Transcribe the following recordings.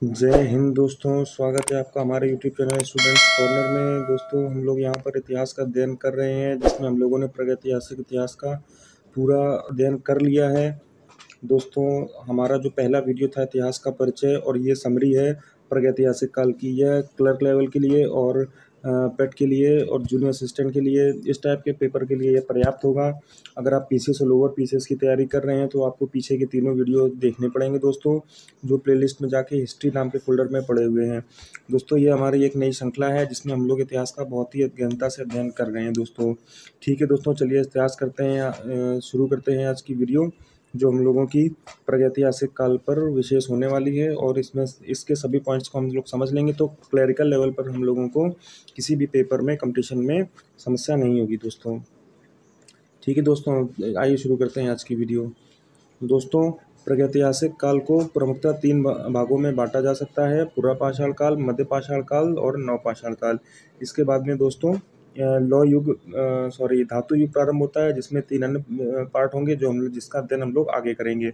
जय हिंद दोस्तों, स्वागत है आपका हमारे यूट्यूब चैनल स्टूडेंट्स कॉर्नर में। दोस्तों, हम लोग यहाँ पर इतिहास का अध्ययन कर रहे हैं, जिसमें हम लोगों ने प्रागैतिहासिक इतिहास का पूरा अध्ययन कर लिया है। दोस्तों, हमारा जो पहला वीडियो था इतिहास का परिचय, और ये समरी है प्रागैतिहासिक काल की। यह क्लर्क लेवल के लिए और पेट के लिए और जूनियर असिस्टेंट के लिए, इस टाइप के पेपर के लिए ये पर्याप्त होगा। अगर आप पीसीएस और लोअर पीसीएस की तैयारी कर रहे हैं तो आपको पीछे के तीनों वीडियो देखने पड़ेंगे दोस्तों, जो प्लेलिस्ट में जाके हिस्ट्री नाम के फोल्डर में पड़े हुए हैं। दोस्तों, ये हमारी एक नई श्रृंखला है जिसमें हम लोग इतिहास का बहुत ही गहनता से अध्ययन कर रहे हैं दोस्तों। ठीक है दोस्तों, चलिए इतिहास करते हैं, शुरू करते हैं आज की वीडियो, जो हम लोगों की प्रागैतिहासिक काल पर विशेष होने वाली है। और इसमें इसके सभी पॉइंट्स को हम लोग समझ लेंगे तो क्लरिकल लेवल पर हम लोगों को किसी भी पेपर में कंपटीशन में समस्या नहीं होगी दोस्तों। ठीक है दोस्तों, आइए शुरू करते हैं आज की वीडियो। दोस्तों, प्रागैतिहासिक काल को प्रमुखतः तीन भागों में बांटा जा सकता है: पुरापाषाण काल, मध्य पाषाण काल और नवपाषाण काल। इसके बाद में दोस्तों लौ युग धातु युग प्रारंभ होता है, जिसमें तीन अन्य पार्ट होंगे जो जिसका अध्ययन हम लोग आगे करेंगे।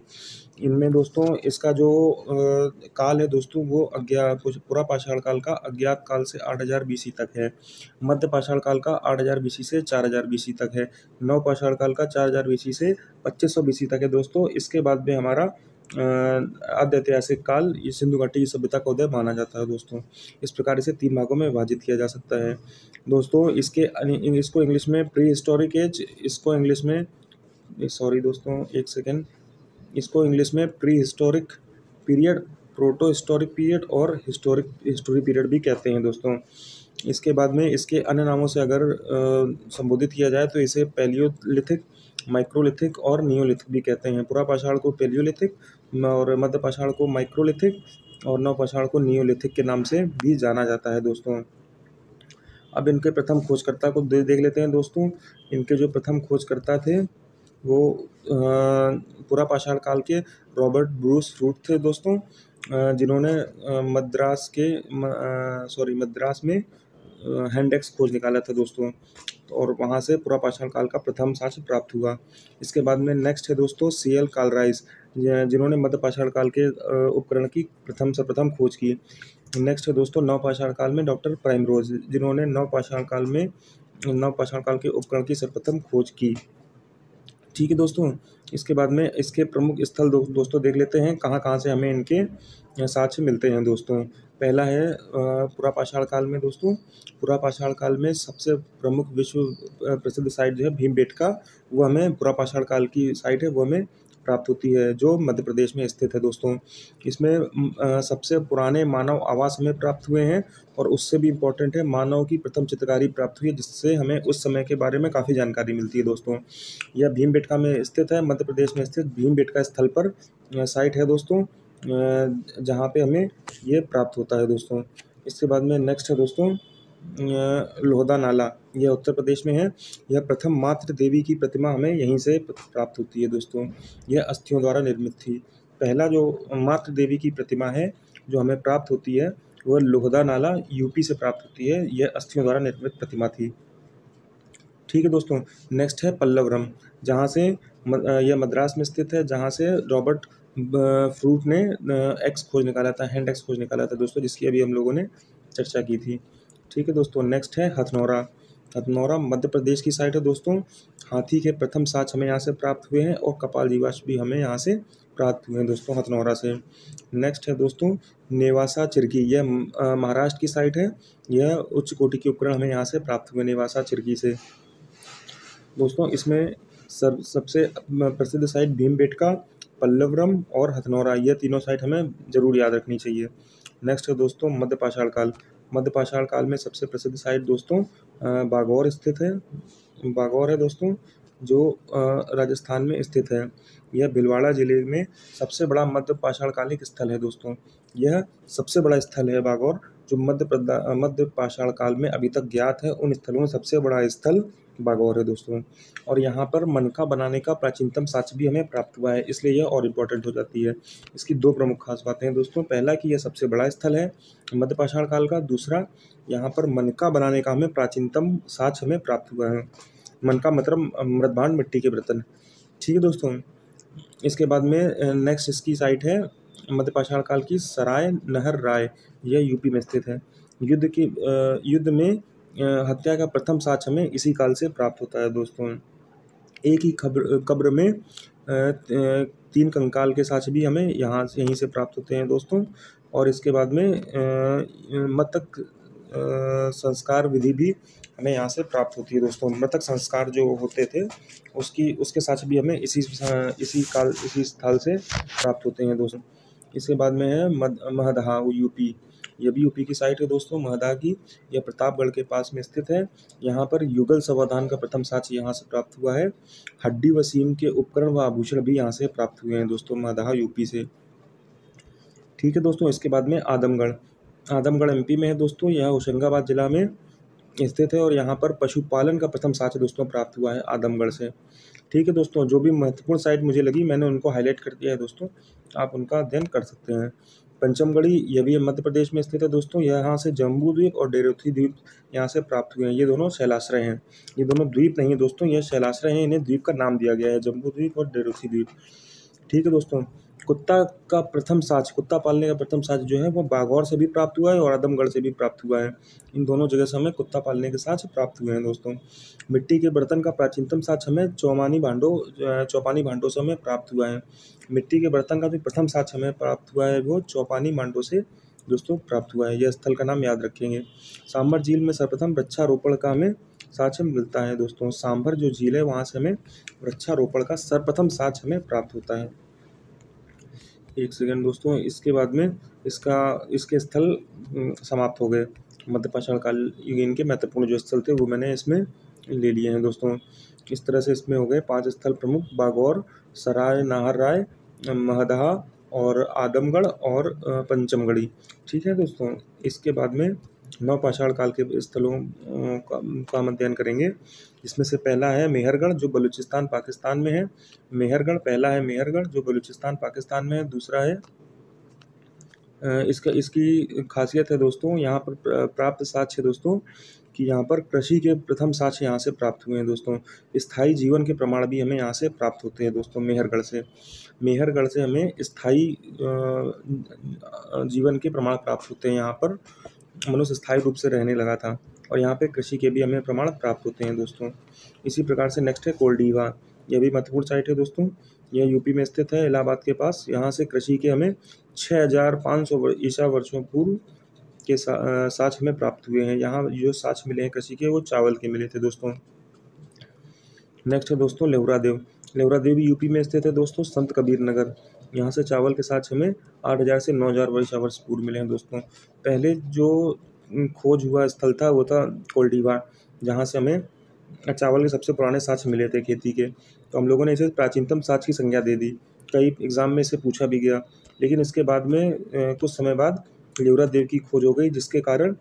इनमें दोस्तों इसका जो काल है दोस्तों, वो पुरापाषाण काल का अज्ञात काल से 8000 बीसी तक है। मध्य पाषाण काल का 8000 बीसी से 4000 बीसी तक है। नवपाषाण काल का 4000 बीसी से 2500 बीसी तक है दोस्तों। इसके बाद में हमारा आद्य ऐतिहासिक काल, ये सिंधु घाटी की सभ्यता का उदय माना जाता है दोस्तों। इस प्रकार इसे तीन भागों में विभाजित किया जा सकता है दोस्तों। इसको इंग्लिश में प्री हिस्टोरिक एज, इसको इंग्लिश में सॉरी दोस्तों एक सेकेंड, इसको इंग्लिश में pre historic period, proto historic period और हिस्टोरी पीरियड भी कहते हैं दोस्तों। इसके बाद में इसके अन्य नामों से अगर संबोधित किया जाए तो इसे पैलियोलिथिक, माइक्रोलिथिक और नियोलिथिक भी कहते हैं। पुरापाषाण को पैलियोलिथिक और मध्य पाषाण को माइक्रोलिथिक और नवपाषाण को नियोलिथिक के नाम से भी जाना जाता है दोस्तों। अब इनके प्रथम खोजकर्ता को देख लेते हैं दोस्तों। इनके जो प्रथम खोजकर्ता थे वो पुरापाषाण काल के रॉबर्ट ब्रूस रूट थे दोस्तों, जिन्होंने मद्रास में हैंडेक्स खोज निकाला था दोस्तों। और वहाँ से पुरापाषाण काल का प्रथम साक्ष्य प्राप्त हुआ। इसके बाद में नेक्स्ट है दोस्तों सीएल कालराइस, जिन्होंने मध्य पाषाण काल के उपकरण की प्रथम खोज की। नेक्स्ट है दोस्तों नवपाषाण काल में डॉक्टर प्राइमरोज, जिन्होंने नवपाषाण काल के उपकरण की सर्वप्रथम खोज की। ठीक है दोस्तों, इसके बाद में इसके प्रमुख स्थल दोस्तों देख लेते हैं, कहाँ कहाँ से हमें इनके साक्ष्य मिलते हैं दोस्तों। पहला है पुरापाषाण काल में दोस्तों। पुरापाषाण काल में सबसे प्रमुख विश्व प्रसिद्ध साइट जो है भीमबेटका, वो हमें पुरापाषाण काल की साइट है, वो हमें प्राप्त होती है, जो मध्य प्रदेश में स्थित है दोस्तों। इसमें सबसे पुराने मानव आवास हमें प्राप्त हुए हैं, और उससे भी इम्पोर्टेंट है मानव की प्रथम चित्रकारी प्राप्त हुई है, जिससे हमें उस समय के बारे में काफ़ी जानकारी मिलती है दोस्तों। यह भीमबेटका में स्थित है, मध्य प्रदेश में स्थित भीमबेटका स्थल पर साइट है दोस्तों, जहाँ पे हमें ये प्राप्त होता है दोस्तों। इसके बाद में नेक्स्ट है दोस्तों लोहदा नाला, यह उत्तर प्रदेश में है। यह प्रथम मातृ देवी की प्रतिमा हमें यहीं से प्राप्त होती है दोस्तों। यह अस्थियों द्वारा निर्मित थी। पहला जो मातृ देवी की प्रतिमा है जो हमें प्राप्त होती है, वह लोहदा नाला यूपी से प्राप्त होती है। यह अस्थियों द्वारा निर्मित प्रतिमा थी। ठीक है दोस्तों, नेक्स्ट है पल्लवरम, जहाँ से यह मद्रास में स्थित है, जहाँ से रॉबर्ट फ्रूट ने एक्स खोज निकाला था, हैंड एक्स खोज निकाला था दोस्तों, जिसकी अभी हम लोगों ने चर्चा की थी। ठीक है दोस्तों, नेक्स्ट है हथनौरा। हथनौरा मध्य प्रदेश की साइट है दोस्तों। हाथी के प्रथम साक्ष्य हमें यहाँ से प्राप्त हुए हैं, और कपाल जीवाश्म भी हमें यहाँ से प्राप्त हुए हैं दोस्तों हथनौरा से। नेक्स्ट है दोस्तों नेवासा चिरकी, यह महाराष्ट्र की साइट है। यह उच्च कोटि के उपकरण हमें यहाँ से प्राप्त हुए नेवासा चिरकी से दोस्तों। इसमें सबसे प्रसिद्ध साइट भीमबेटका, पल्लवरम और हथनौरा, ये तीनों साइट हमें जरूर याद रखनी चाहिए। नेक्स्ट है दोस्तों मध्य पाषाण काल। मध्य पाषाण काल में सबसे प्रसिद्ध साइट दोस्तों बागौर स्थित है। बागौर है दोस्तों, जो राजस्थान में स्थित है। यह भीलवाड़ा जिले में सबसे बड़ा मध्य पाषाण कालिक स्थल है दोस्तों। यह सबसे बड़ा स्थल है बागौर, जो मध्य पाषाण काल में अभी तक ज्ञात है। उन स्थलों में सबसे बड़ा स्थल बागौर है दोस्तों। और यहाँ पर मनका बनाने का प्राचीनतम साक्ष्य भी हमें प्राप्त हुआ है, इसलिए यह और इम्पोर्टेंट हो जाती है। इसकी दो प्रमुख खास बातें हैं दोस्तों। पहला कि यह सबसे बड़ा स्थल है मध्य पाषाण काल का। दूसरा, यहाँ पर मनका बनाने का हमें प्राचीनतम साक्ष्य हमें प्राप्त हुआ है। मनका मतलब मृदभांड, मिट्टी के बर्तन। ठीक है दोस्तों, इसके बाद में नेक्स्ट इसकी साइट है मध्यपाषाण काल की सराय नहर राय, यह यूपी में स्थित है। युद्ध में हत्या का प्रथम साक्ष्य हमें इसी काल से प्राप्त होता है दोस्तों। एक ही कब्र में 3 कंकाल के साक्ष्य भी हमें यहीं से प्राप्त होते हैं दोस्तों। और इसके बाद में मृतक संस्कार विधि भी हमें यहाँ से प्राप्त होती है दोस्तों। मृतक संस्कार जो होते थे उसके साक्ष्य भी हमें इसी स्थल से प्राप्त होते हैं दोस्तों। इसके बाद में है महदहा यूपी, यह भी यूपी की साइट है दोस्तों, महदहा की। यह प्रतापगढ़ के पास में स्थित है। यहाँ पर युगल समाधान का प्रथम साक्ष्य यहाँ से प्राप्त हुआ है। हड्डी व सीम के उपकरण व आभूषण भी यहाँ से प्राप्त हुए हैं दोस्तों, महदहा यूपी से। ठीक है दोस्तों। इसके बाद में आदमगढ़ एमपी में है दोस्तों। यह होशंगाबाद जिला में स्थित है और यहाँ पर पशुपालन का प्रथम साक्ष्य दोस्तों प्राप्त हुआ है आदमगढ़ से। ठीक है दोस्तों, जो भी महत्वपूर्ण साइट मुझे लगी मैंने उनको हाईलाइट कर दिया है दोस्तों, आप उनका अध्ययन कर सकते हैं। पंचमगढ़ी, यह भी मध्य प्रदेश में स्थित है दोस्तों। यहाँ से जम्बू द्वीप और डेरोथी द्वीप यहाँ से प्राप्त हुए हैं। ये दोनों शैलाश्रय हैं, ये दोनों द्वीप नहीं है दोस्तों, यह शैलाश्रय हैं, इन्हें द्वीप का नाम दिया गया है, जम्बू द्वीप और डेरोथी द्वीप। ठीक है दोस्तों। कुत्ता पालने का प्रथम साक्ष्य जो है वो बागौर से भी प्राप्त हुआ है और आदमगढ़ से भी प्राप्त हुआ है। इन दोनों जगह से हमें कुत्ता पालने के साक्ष्य प्राप्त हुए हैं दोस्तों। मिट्टी के बर्तन का प्राचीनतम साक्ष्य हमें चौपानी भांडों से हमें प्राप्त हुआ है। मिट्टी के बर्तन का जो प्रथम साक्ष्य हमें प्राप्त हुआ है वो चौपानी भांडों से दोस्तों प्राप्त हुआ है। यह स्थल का नाम याद रखेंगे। सांभर झील में सर्वप्रथम वृक्षारोपण का हमें साक्ष्य मिलता है दोस्तों। सांभर जो झील है वहाँ से हमें वृक्षारोपण का सर्वप्रथम साक्ष्य हमें प्राप्त होता है। एक सेकंड दोस्तों। इसके बाद में इसके स्थल समाप्त हो गए। मध्यपाषाण काल इनके महत्वपूर्ण जो स्थल थे वो मैंने इसमें ले लिए हैं दोस्तों। इस तरह से इसमें हो गए 5 स्थल प्रमुख, बागौर, सराय नाहर राय, महदहा और आदमगढ़ और पंचमगढ़ी। ठीक है दोस्तों। इसके बाद में नवपाषाण काल के स्थलों का हम अध्ययन करेंगे। इसमें से पहला है मेहरगढ़ जो बलूचिस्तान पाकिस्तान में है। पहला है मेहरगढ़ जो बलूचिस्तान पाकिस्तान में है। दूसरा है इसकी खासियत है दोस्तों, यहाँ पर प्राप्त साक्ष्य दोस्तों कि यहाँ पर कृषि के प्रथम साक्ष्य यहाँ से प्राप्त हुए हैं दोस्तों। स्थायी जीवन के प्रमाण भी हमें यहाँ से प्राप्त होते हैं दोस्तों। मेहरगढ़ से हमें स्थायी जीवन के प्रमाण प्राप्त होते हैं। यहाँ पर मनुष्य स्थायी रूप से रहने लगा था और यहाँ पे कृषि के भी हमें प्रमाण प्राप्त होते हैं दोस्तों। इसी प्रकार से नेक्स्ट है कोल्डीवा, यह भी महत्वपूर्ण साइट है दोस्तों। यह यूपी में स्थित है, इलाहाबाद के पास। यहाँ से कृषि के हमें 6500 ईसा वर्षों पूर्व के साक्ष्य हमें प्राप्त हुए हैं। यहाँ जो साक्ष्य मिले हैं कृषि के वो चावल के मिले थे दोस्तों। नेक्स्ट है दोस्तों लेवरा देव भी यूपी में स्थित है दोस्तों। संत कबीर नगर, यहाँ से चावल के साक्ष्य हमें 8000 से 9000 वर्ष पूर्व मिले हैं दोस्तों। पहले जो खोज हुआ स्थल था वो था कोल्डीवा, जहाँ से हमें चावल के सबसे पुराने साक्ष्य मिले थे खेती के। तो हम लोगों ने इसे प्राचीनतम साक्ष्य की संज्ञा दे दी। कई एग्जाम में इसे पूछा भी गया, लेकिन इसके बाद में कुछ समय बाद लेवरा देव की खोज हो गई, जिसके कारण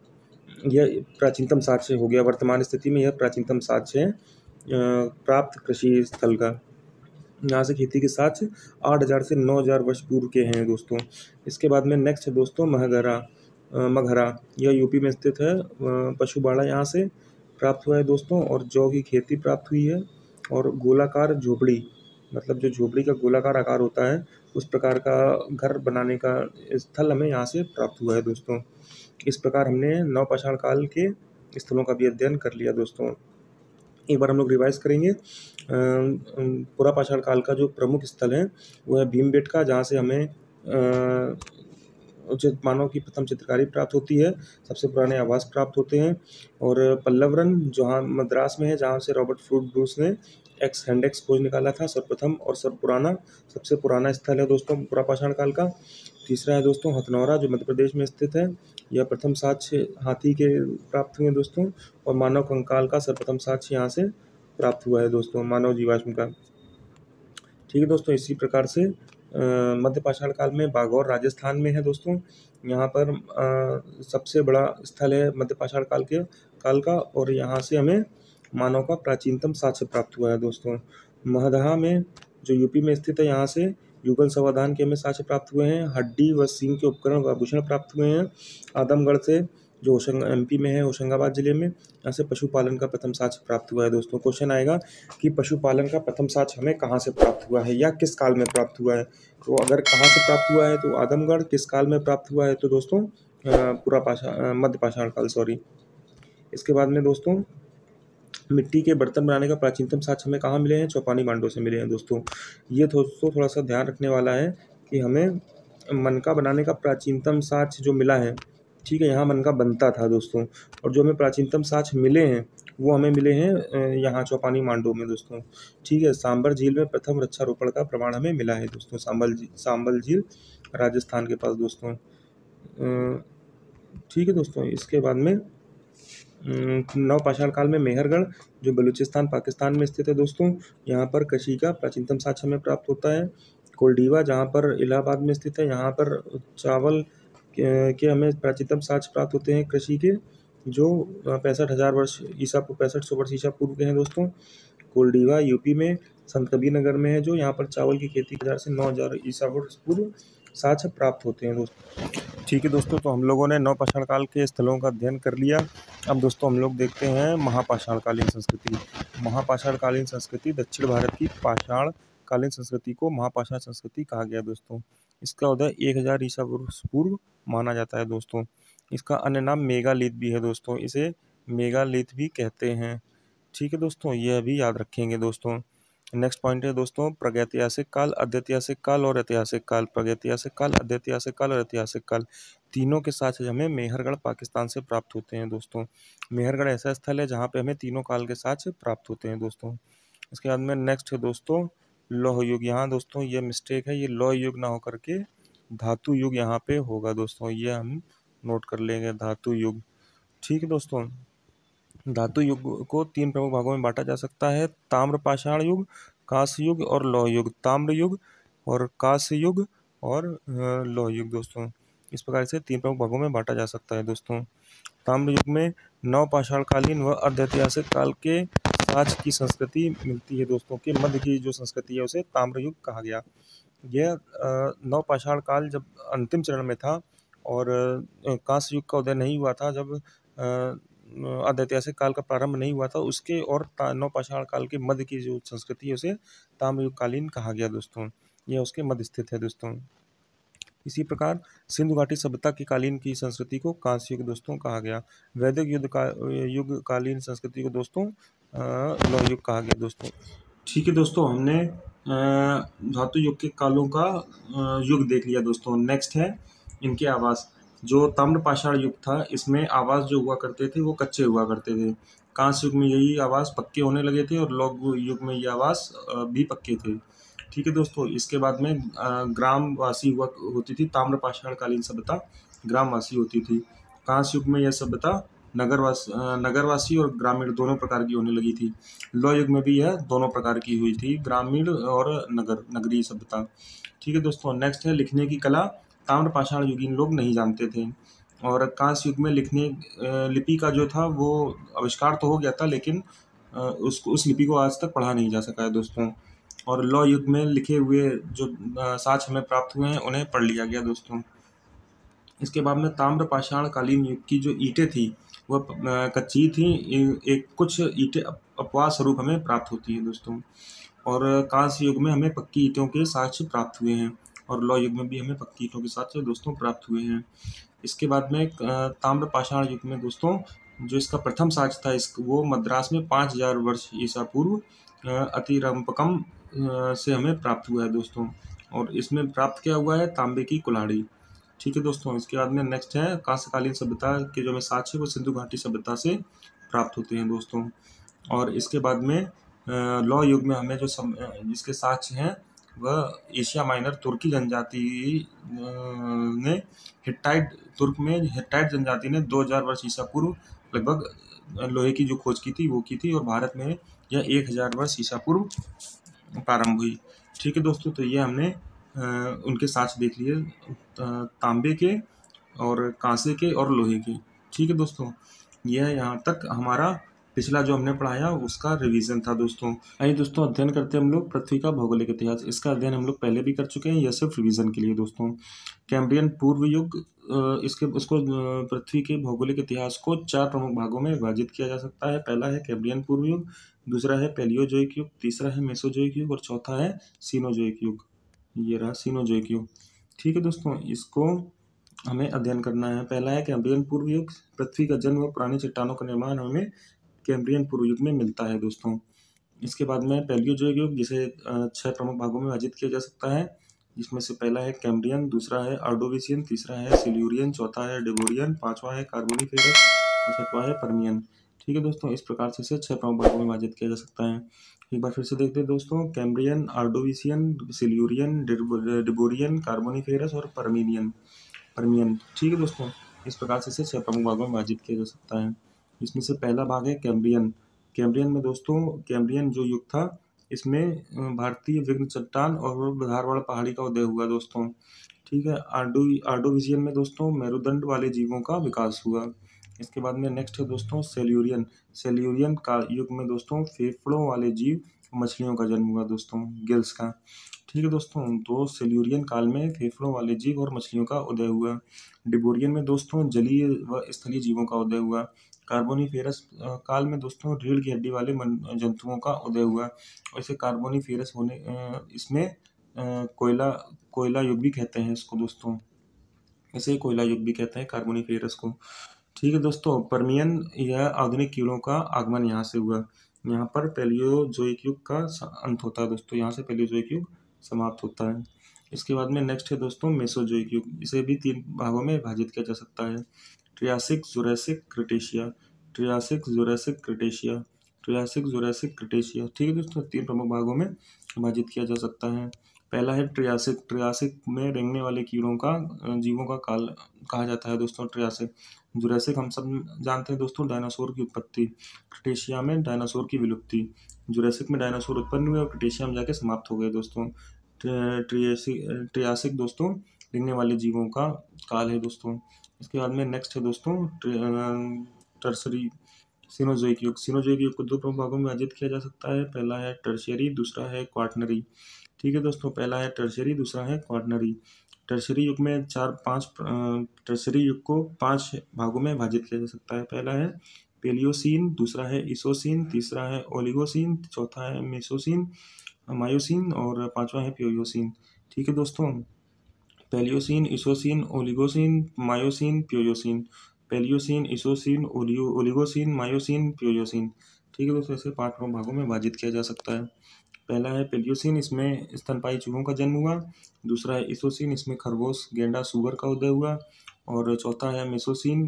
यह प्राचीनतम साक्ष्य हो गया। वर्तमान स्थिति में यह प्राचीनतम साक्ष्य है प्राप्त कृषि स्थल का। यहाँ से खेती के साक्ष्य 8000 से 9000 वर्ष पूर्व के हैं दोस्तों। इसके बाद में नेक्स्ट है दोस्तों मगहरा, यह यूपी में स्थित है। पशुबाड़ा यहाँ से प्राप्त हुआ है दोस्तों और जौ की खेती प्राप्त हुई है। और गोलाकार झोपड़ी, मतलब जो झोपड़ी का गोलाकार आकार होता है उस प्रकार का घर बनाने का स्थल हमें यहाँ से प्राप्त हुआ है दोस्तों। इस प्रकार हमने नवपाषाण काल के स्थलों का भी अध्ययन कर लिया दोस्तों। एक बार हम लोग रिवाइज करेंगे। पुरापाषाण काल का जो प्रमुख स्थल है वो है भीमबेटका, जहाँ से हमें उचित मानव की प्रथम चित्रकारी प्राप्त होती है, सबसे पुराने आवास प्राप्त होते हैं। और पल्लवरन जहाँ मद्रास में है, जहाँ से रॉबर्ट फ्रूट ब्रूस ने हैंडेक्स खोज निकाला था सर्वप्रथम और सबसे पुराना स्थल है दोस्तों पुरापाषाण काल का। तीसरा है दोस्तों हथनौरा जो मध्य प्रदेश में स्थित है। यह प्रथम साक्ष्य हाथी के प्राप्त हुए दोस्तों। और मानव कंकाल का सर्वप्रथम साक्ष्य यहाँ से प्राप्त हुआ है दोस्तों, मानव जीवाश्म का। ठीक है दोस्तों। इसी प्रकार से मध्यपाषाण काल में बागौर राजस्थान में है दोस्तों। यहाँ पर सबसे बड़ा स्थल है मध्यपाषाण काल का और यहाँ से हमें मानव का प्राचीनतम साक्ष्य प्राप्त हुआ है दोस्तों। महदहा में जो यूपी में स्थित है, यहाँ से युगल समाधान के हमें साक्ष्य प्राप्त हुए हैं। हड्डी व सींग के उपकरण व आभूषण प्राप्त हुए हैं। आदमगढ़ से जो एमपी में है, होशंगाबाद जिले में, यहाँ से पशुपालन का प्रथम साक्ष्य प्राप्त हुआ है दोस्तों। क्वेश्चन आएगा कि पशुपालन का प्रथम साक्ष्य हमें कहाँ से प्राप्त हुआ है या किस काल में प्राप्त हुआ है। तो अगर कहाँ से प्राप्त हुआ है तो आदमगढ़, किस काल में प्राप्त हुआ है तो दोस्तों मध्य पाषाण काल, सॉरी। इसके बाद में दोस्तों मिट्टी के बर्तन बनाने का प्राचीनतम साक्ष्य हमें कहाँ मिले हैं? चौपानी मांडो से मिले हैं दोस्तों। ये दोस्तों थोड़ा सा ध्यान रखने वाला है कि हमें मनका बनाने का प्राचीनतम साक्ष्य जो मिला है, ठीक है, यहाँ मनका बनता था दोस्तों, और जो हमें प्राचीनतम साक्ष्य मिले हैं वो हमें मिले हैं यहाँ चौपानी मांडो में दोस्तों, ठीक है। सांबर झील में प्रथम वृक्षारोपण का प्रमाण हमें मिला है दोस्तों, सांबल झील राजस्थान के पास दोस्तों, ठीक है दोस्तों। इसके बाद में नवपाषाण काल में मेहरगढ़ जो बलूचिस्तान पाकिस्तान में स्थित है दोस्तों, यहाँ पर कृषि का प्राचीनतम साक्ष्य हमें प्राप्त होता है। कोलडीवा जहाँ पर इलाहाबाद में स्थित है, यहाँ पर चावल के हमें प्राचीनतम साक्ष्य प्राप्त होते हैं कृषि के, जो 65,000 वर्ष ईसा 6500 वर्ष ईसा पूर्व के हैं दोस्तों। कोलडीवा यूपी में संत कबीर नगर में है, जो यहाँ पर चावल की खेती 1000 से 9000 ईसा वर्ष पूर्व साक्ष्य प्राप्त होते हैं दोस्तों, ठीक है दोस्तों। तो हम लोगों ने नवपाषाण काल के स्थलों का अध्ययन कर लिया। अब दोस्तों हम लोग देखते हैं महापाषाण कालीन संस्कृति। महापाषाण कालीन संस्कृति दक्षिण भारत की पाषाण कालीन संस्कृति को महापाषाण संस्कृति कहा गया दोस्तों। इसका उदय 1000 ईसा वर्ष पूर्व माना जाता है दोस्तों। इसका अन्य नाम मेगालिथ भी है दोस्तों, इसे मेगालिथ भी कहते हैं, ठीक है दोस्तों, यह भी याद रखेंगे दोस्तों। नेक्स्ट पॉइंट है दोस्तों प्रागैतिहासिक काल, अद्यैतिहासिक काल और ऐतिहासिक काल। प्रागैतिहासिक काल, अद्यैतिहासिक काल और ऐतिहासिक काल तीनों के साक्ष्य हमें मेहरगढ़ पाकिस्तान से प्राप्त होते हैं दोस्तों। मेहरगढ़ ऐसा स्थल है जहाँ पे हमें तीनों काल के साक्ष्य प्राप्त होते हैं दोस्तों। इसके बाद में नेक्स्ट है दोस्तों लौह युग। यहाँ दोस्तों ये मिस्टेक है, ये लौह युग ना होकर के धातु युग यहाँ पे होगा दोस्तों, ये हम नोट कर लेंगे, धातु युग, ठीक है दोस्तों। धातु युग को 3 प्रमुख भागों में बांटा जा सकता है, ताम्र पाषाण युग, कांस्य युग और लौह युग। ताम्र युग और कांस्य युग और लौह युग दोस्तों, इस प्रकार से 3 प्रमुख भागों में बांटा जा सकता है दोस्तों। ताम्र युग में नवपाषाणकालीन व अर्धैतिहासिक काल के साक्ष्य की संस्कृति मिलती है दोस्तों, के मध्य की जो संस्कृति है उसे ताम्र युग कहा गया। यह नवपाषाण काल जब अंतिम चरण में था और कांस्य युग का उदय नहीं हुआ था, जब अर्धैतिहासिक काल का प्रारंभ नहीं हुआ था, उसके और नवपाषाण काल के मध्य की जो संस्कृति है उसे ताम्रयुग कालीन कहा गया दोस्तों, यह उसके मध्य स्थित है दोस्तों। इसी प्रकार सिंधु घाटी सभ्यता की कालीन की संस्कृति को कांस्य युग दोस्तों कहा गया। वैदिक युग कालीन संस्कृति को दोस्तों लौह युग कहा गया दोस्तों, ठीक है दोस्तों। हमने धातु युग के कालों का युग देख लिया दोस्तों। नेक्स्ट है इनके आवास। जो ताम्रपाषाण युग था, इसमें आवास जो हुआ करते थे वो कच्चे हुआ करते थे। कांस्य युग में यही आवास पक्के होने लगे थे और लौह युग में ये आवास भी पक्के थे, ठीक है दोस्तों। इसके बाद में ग्रामवासी हुआ होती थी। ताम्रपाषाण कालीन सभ्यता ग्रामवासी होती थी। कांस्य युग में यह सभ्यता नगरवासी और ग्रामीण दोनों प्रकार की होने लगी थी। लौह युग में भी यह दोनों प्रकार की हुई थी, ग्रामीण और नगरीय सभ्यता, ठीक है दोस्तों। नेक्स्ट है लिखने की कला। ताम्रपाषाण युगीन लोग नहीं जानते थे और कांस्य युग में लिपि का जो था वो आविष्कार तो हो गया था, लेकिन उस लिपि को आज तक पढ़ा नहीं जा सका है दोस्तों। और लौह युग में लिखे हुए जो साक्ष्य हमें प्राप्त हुए हैं उन्हें पढ़ लिया गया दोस्तों। इसके बाद में ताम्रपाषाण कालीन युग की जो ईंटें थी वह कच्ची थी, एक कुछ ईंटें अपवाद स्वरूप हमें प्राप्त होती है दोस्तों। और कांस्य युग में हमें पक्की ईंटों के साक्ष्य प्राप्त हुए हैं और लौह युग में भी हमें पक्की ईंटों के साक्ष्य दोस्तों प्राप्त हुए हैं। इसके बाद में ताम्रपाषाण युग में दोस्तों जो इसका प्रथम साक्ष्य था वो मद्रास में 5000 वर्ष ईसा पूर्व अतिरंपकम से हमें प्राप्त हुआ है दोस्तों। और इसमें प्राप्त क्या हुआ है? तांबे की कुल्हाड़ी, ठीक है दोस्तों। इसके बाद में नेक्स्ट है कांस्यकालीन सभ्यता के जो हमें साक्ष्य वो सिंधु घाटी सभ्यता से प्राप्त होते हैं दोस्तों। और इसके बाद में लौह युग में हमें जो जिसके साक्ष्य हैं वह एशिया माइनर तुर्की जनजाति ने हिट्टाइट जनजाति ने 2000 वर्ष ईसा पूर्व लगभग लोहे की जो खोज की थी वो की थी, और भारत में यह 1000 वर्ष ईसा पूर्व प्रारंभ हुई, ठीक है दोस्तों। तो ये हमने उनके साक्ष्य देख लिए, तांबे के और कांसे के और लोहे के, ठीक है दोस्तों। यह यहाँ तक हमारा पिछला जो हमने पढ़ाया उसका रिवीजन था दोस्तों। आइए दोस्तों अध्ययन करते हैं हम लोग पृथ्वी का भौगोलिक इतिहास। इसका अध्ययन हम लोग पहले भी कर चुके हैं, यह सिर्फ रिवीजन के लिए दोस्तों। कैम्ब्रियन पूर्व युग इसके उसको पृथ्वी के भौगोलिक इतिहास को 4 प्रमुख भागों में विभाजित किया जा सकता है। पहला है कैम्ब्रियन पूर्व युग, दूसरा है पैलियोजोइक युग, तीसरा है मेसोजोइक युग और चौथा है सीनोजोइक युग। ये रहा सीनोजोइक युग। ठीक है दोस्तों, इसको हमें अध्ययन करना है। पहला है कैम्ब्रियन पूर्व युग। पृथ्वी का जन्म व पुरानी चट्टानों का निर्माण हमें कैम्ब्रियन पूर्व युग में मिलता है दोस्तों। इसके बाद में पैलियोजोइक युग, जिसे 6 प्रमुख भागों में विभाजित किया जा सकता है, जिसमें से पहला है कैम्ब्रियन, दूसरा है ऑर्डोविशियन, तीसरा है सिल्यूरियन, चौथा है डेवोरियन, पांचवा है कार्बोनिफेरस और छठवां है पर्मियन। ठीक है दोस्तों, इस प्रकार से इसे 6 प्रमुख भागों में विभाजित किया जा सकता है। एक बार फिर से देखते हैं दोस्तों, कैम्ब्रियन, ऑर्डोविशियन, सिल्यूरियन, डेवोरियन, कार्बोनिफेरस और पर्मियन। ठीक है दोस्तों, इस प्रकार से इसे 6 प्रमुख भागों में विभाजित किया जा सकता है। इसमें से पहला भाग है कैम्ब्रियन। कैम्ब्रियन में दोस्तों, कैम्ब्रियन जो युग था, इसमें भारतीय विघ्न चट्टान और धारवाड़ पहाड़ी का उदय हुआ दोस्तों। ठीक है, आर्डोविजियन में दोस्तों मेरुदंड वाले जीवों का विकास हुआ। इसके बाद में नेक्स्ट है दोस्तों सेल्यूरियन। सेल्यूरियन का युग में दोस्तों फेफड़ों वाले जीव, मछलियों का जन्म हुआ दोस्तों, गिल्स का। ठीक है दोस्तों, तो सेल्यूरियन काल में फेफड़ों वाले जीव और मछलियों का उदय हुआ। डिबोरियन में दोस्तों जलीय व स्थलीय जीवों का उदय हुआ। कार्बोनिफेरस काल में दोस्तों रीढ़ की हड्डी वाले जंतुओं का उदय हुआ। और इसे कार्बोनिफेरस होने इसमें कोयला युग भी कहते हैं इसको दोस्तों, इसे कोयला युग भी कहते हैं कार्बोनिफेरस को। ठीक है दोस्तों, पर्मियन, यह आधुनिक कीड़ों का आगमन यहाँ से हुआ। यहाँ पर पैलियोजोइक युग का अंत होता है दोस्तों, यहाँ से पैलियोजोइक युग समाप्त होता है। इसके बाद में नेक्स्ट है दोस्तों मेसोजोइक युग। इसे भी 3 भागों में विभाजित किया जा सकता है। Triassic, Jurassic, Cretaceous. Triassic, Jurassic, Cretaceous. Triassic, Jurassic, Cretaceous. ठीक है दोस्तों, 3 प्रमुख भागों में विभाजित किया जा सकता है। पहला है ट्रियासिक। ट्रियासिक में रेंगने वाले कीड़ों का जीवों का काल कहा जाता है दोस्तों, ट्रियासिक। जुरासिक हम सब जानते हैं दोस्तों, डायनासोर की उत्पत्ति। क्रिटेशिया में डायनासोर की विलुप्ति। जुरासिक में डायनासोर उत्पन्न हुए और क्रिटेशिया में जाके समाप्त हो गए दोस्तों। ट्रियासिक दोस्तों रेंगने वाले जीवों का काल है दोस्तों। इसके बाद में नेक्स्ट है दोस्तों टर्सरी सीनोजोइक युग। सीनोजोइक युग को 2 प्रमुख भागों में विभाजित किया जा सकता है। पहला है टर्शियरी, दूसरा है क्वाटरनरी। ठीक है दोस्तों, पहला है टर्शियरी, दूसरा है क्वाटरनरी। टर्शियरी युग में टर्शियरी युग को 5 भागों में विभाजित किया जा सकता है। पहला है पेलियोसीन, दूसरा है इसोसीन, तीसरा है ओलिगोसीन, चौथा है मेसोसीन, मायोसीन और पांचवा है प्योयोसीन। ठीक है दोस्तों, Paleocene, Eocene, Oligocene, Miocene, Pliocene. Paleocene, Eocene, Oligocene, Miocene, Pliocene. ठीक है दोस्तों, इसे 5 प्रमुख भागों में विभाजित किया जा सकता है। पहला है पैलियोसीन, इसमें स्तनपायी चूहों का जन्म हुआ। दूसरा है इसोसीन, इसमें खरगोश, गेंडा, सूअर का उदय हुआ। और चौथा है मेसोसीन,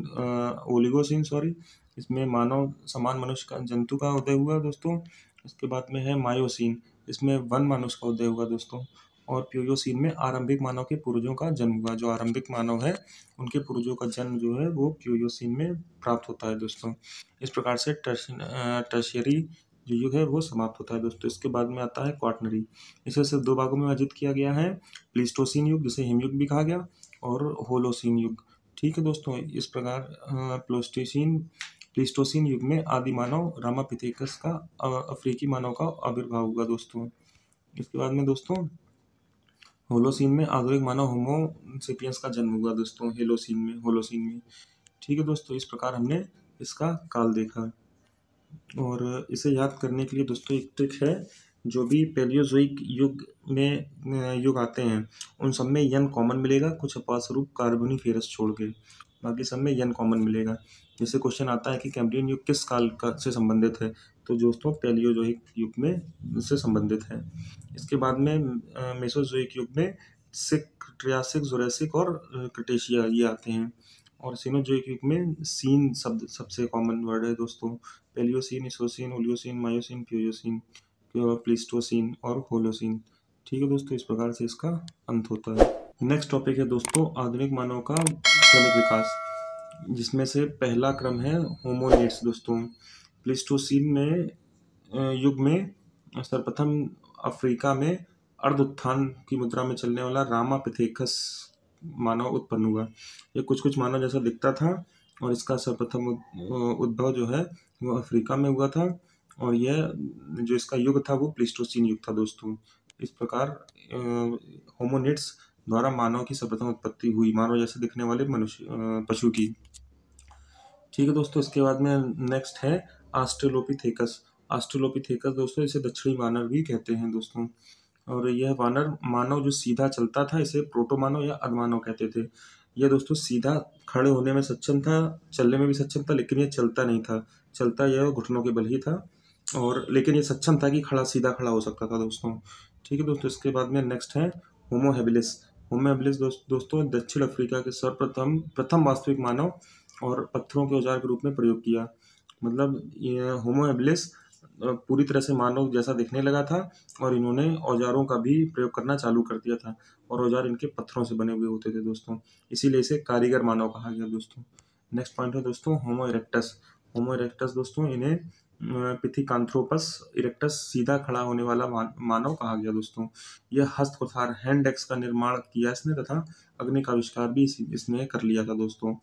ओलिगोसीन सॉरी, इसमें मानव समान मनुष्य का जंतु का उदय हुआ दोस्तों। इसके बाद में है मायोसीन, इसमें वन मनुष्य का उदय हुआ दोस्तों। और प्योयोसीन में आरंभिक मानव के पूर्वजों का जन्म हुआ। जो आरंभिक मानव है उनके पूर्वजों का जन्म जो है वो प्योयोसीन में प्राप्त होता है दोस्तों। इस प्रकार से टर्शियरी जो युग है वो समाप्त होता है दोस्तों। इसके बाद में आता है क्वाटरनरी। इसे सिर्फ 2 भागों में विभाजित किया गया है। प्लीस्टोसीन युग, जिसे हिमयुग भी कहा गया, और होलोसीन युग। ठीक है दोस्तों, इस प्रकार प्लीस्टोसीन युग में आदि मानव रामापिथेकस का अफ्रीकी मानव का आविर्भाव हुआ दोस्तों। इसके बाद में दोस्तों होलोसीन में आधुनिक मानव होमो सेपियंस का जन्म हुआ दोस्तों, होलोसीन में। ठीक है दोस्तों, इस प्रकार हमने इसका काल देखा। और इसे याद करने के लिए दोस्तों एक ट्रिक है, जो भी पैलियोजोइक युग में युग आते हैं उन सब में यन कॉमन मिलेगा, कुछ अपवाद कार्बोनिफेरस छोड़ के, बाकी सब में यन कॉमन मिलेगा। जैसे क्वेश्चन आता है कि कैम्ब्रियन युग किस काल का से संबंधित है, तो दोस्तों पैलियोजोइक युग में से संबंधित है। इसके बाद में मेसोजोइक युग में ट्रियासिक, जुरासिक और क्रिटेशिया ये आते हैं। और सीनोजोइक युग में सीन शब्द सबसे कॉमन वर्ड है दोस्तों। पैलियोसीन, इसोसीन, ओलियोसीन, मायोसीन, प्योयोसीन, प्लीस्टोसीन और होलोसीन। ठीक है दोस्तों, इस प्रकार से इसका अंत होता है। नेक्स्ट टॉपिक है दोस्तों आधुनिक मानव का क्रमिक विकास, जिसमें से पहला क्रम है होमोनिड्स दोस्तों। प्लीस्टोसीन में युग में सर्वप्रथम अफ्रीका में अर्ध उत्थान की मुद्रा में चलने वाला रामापिथेकस मानव उत्पन्न हुआ। ये कुछ मानव जैसा दिखता था और इसका सर्वप्रथम उद्भव जो है वो अफ्रीका में हुआ था। और यह जो इसका युग था वो प्लीस्टोसीन युग था दोस्तों। इस प्रकार होमोनिड्स द्वारा मानव की सर्वप्रथम उत्पत्ति हुई, मानव जैसे दिखने वाले मनुष्य पशु की। ठीक है दोस्तों, इसके बाद में नेक्स्ट है ऑस्ट्रेलोपिथेकस। ऑस्ट्रेलोपिथेकस दोस्तों इसे दक्षिणी वानर भी कहते हैं दोस्तों। और यह वानर मानव जो सीधा चलता था इसे प्रोटोमानव या अधमानव कहते थे। यह दोस्तों सीधा खड़े होने में सक्षम था, चलने में भी सक्षम था, लेकिन यह चलता नहीं था। चलता यह घुटनों के बल ही था, और लेकिन ये सक्षम था कि सीधा खड़ा हो सकता था दोस्तों। ठीक है दोस्तों, इसके बाद में नेक्स्ट है होमो हैबिलिस। होमो हैबिलिस दोस्तों दक्षिण अफ्रीका के सर्वप्रथम प्रथम वास्तविक मानव और पत्थरों के औजार के रूप में प्रयोग किया। मतलब ये होमो हैबिलिस पूरी तरह से मानव जैसा दिखने लगा था, और इन्होंने औजारों का भी प्रयोग करना चालू कर दिया था, और औजार इनके पत्थरों से बने हुए होते थे दोस्तों। इसीलिए इसे कारीगर मानव कहा गया दोस्तों। नेक्स्ट पॉइंट है दोस्तों होमो इरेक्टस। होमो इरेक्टस दोस्तों इन्हें पिथिकांथ्रोपस इरेक्टस सीधा खड़ा होने वाला मानव कहा गया दोस्तों। यह हस्त कुठार हैंड एक्स का निर्माण किया इसने, तथा अग्नि का आविष्कार भी इसने कर लिया था दोस्तों।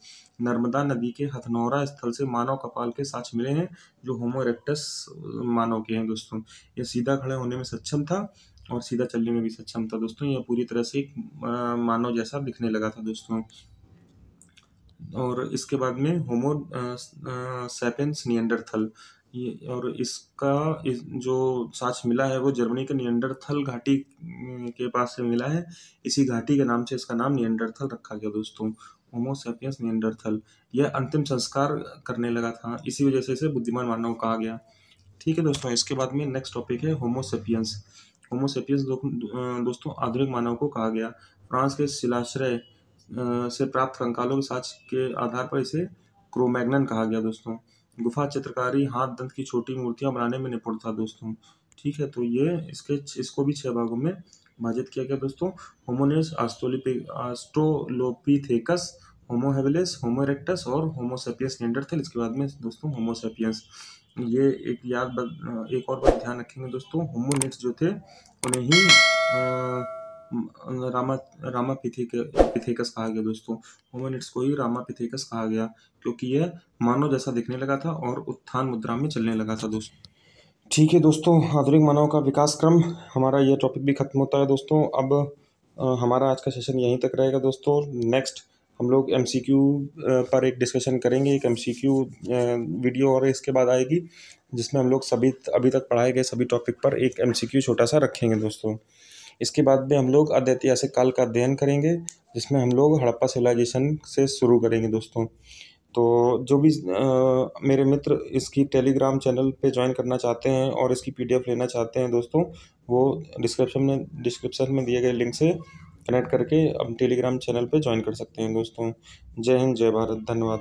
नर्मदा नदी के हथनौरा स्थल से मानव कपाल के साक्ष्य मिले हैं, जो होमो इरेक्टस मानव के हैं दोस्तों। यह सीधा खड़े होने में सक्षम था, और सीधा चलने में भी सक्षम था दोस्तों। यह पूरी तरह से एक मानव जैसा दिखने लगा था दोस्तों। और इसके बाद में होमो सैपियंस निएंडरथल, ये और जो साक्ष्य मिला है वो जर्मनी के निएंडरथल घाटी के पास से मिला है। इसी घाटी के नाम से इसका नाम निएंडरथल रखा गया दोस्तों। होमो सैपियंस निएंडरथल, यह अंतिम संस्कार करने लगा था, इसी वजह से इसे बुद्धिमान मानव कहा गया। ठीक है दोस्तों, इसके बाद में नेक्स्ट टॉपिक है होमो सेपियंस। होमो सेपियंस दोस्तों आधुनिक मानव को कहा गया। फ्रांस के शिलाश्रय से प्राप्त कंकालों के साक्ष्य के आधार पर इसे क्रोमैग्नन कहा गया दोस्तों। गुफा चित्रकारी, हाथ दंत की छोटी मूर्तियां बनाने में निपुण था दोस्तों। ठीक है, तो ये इसको भी 6 भागों में विभाजित किया गया दोस्तों। होमोनियस, ऑस्ट्रेलोपिथेकस, होमो हैबिलिस, होमो इरेक्टस और होमो सेपियंस निएंडरथल। इसके बाद में दोस्तों होमो सेपियंस। ये एक और बात ध्यान रखेंगे दोस्तों, होमोनिड्स जो थे उन्हें ही रामापिथेकस कहा गया दोस्तों। होमोनिड्स को ही रामापिथेकस कहा गया, क्योंकि यह मानव जैसा दिखने लगा था और उत्थान मुद्रा में चलने लगा था दोस्तों। ठीक है दोस्तों, आधुनिक मानव का विकास क्रम, हमारा ये टॉपिक भी खत्म होता है दोस्तों। अब हमारा आज का सेशन यहीं तक रहेगा दोस्तों। नेक्स्ट हम लोग MCQ पर एक डिस्कशन करेंगे। एक MCQ वीडियो और इसके बाद आएगी, जिसमें हम लोग अभी तक पढ़ाए गए सभी टॉपिक पर एक MCQ छोटा सा रखेंगे दोस्तों। इसके बाद में हम लोग ऐतिहासिक काल का अध्ययन करेंगे, जिसमें हम लोग हड़प्पा सिविलाइजेशन से शुरू करेंगे दोस्तों। तो जो भी मेरे मित्र इसकी टेलीग्राम चैनल पे ज्वाइन करना चाहते हैं और इसकी PDF लेना चाहते हैं दोस्तों, वो डिस्क्रिप्शन में दिए गए लिंक से कनेक्ट करके अब टेलीग्राम चैनल पे ज्वाइन कर सकते हैं दोस्तों। जय हिंद, जय भारत, धन्यवाद।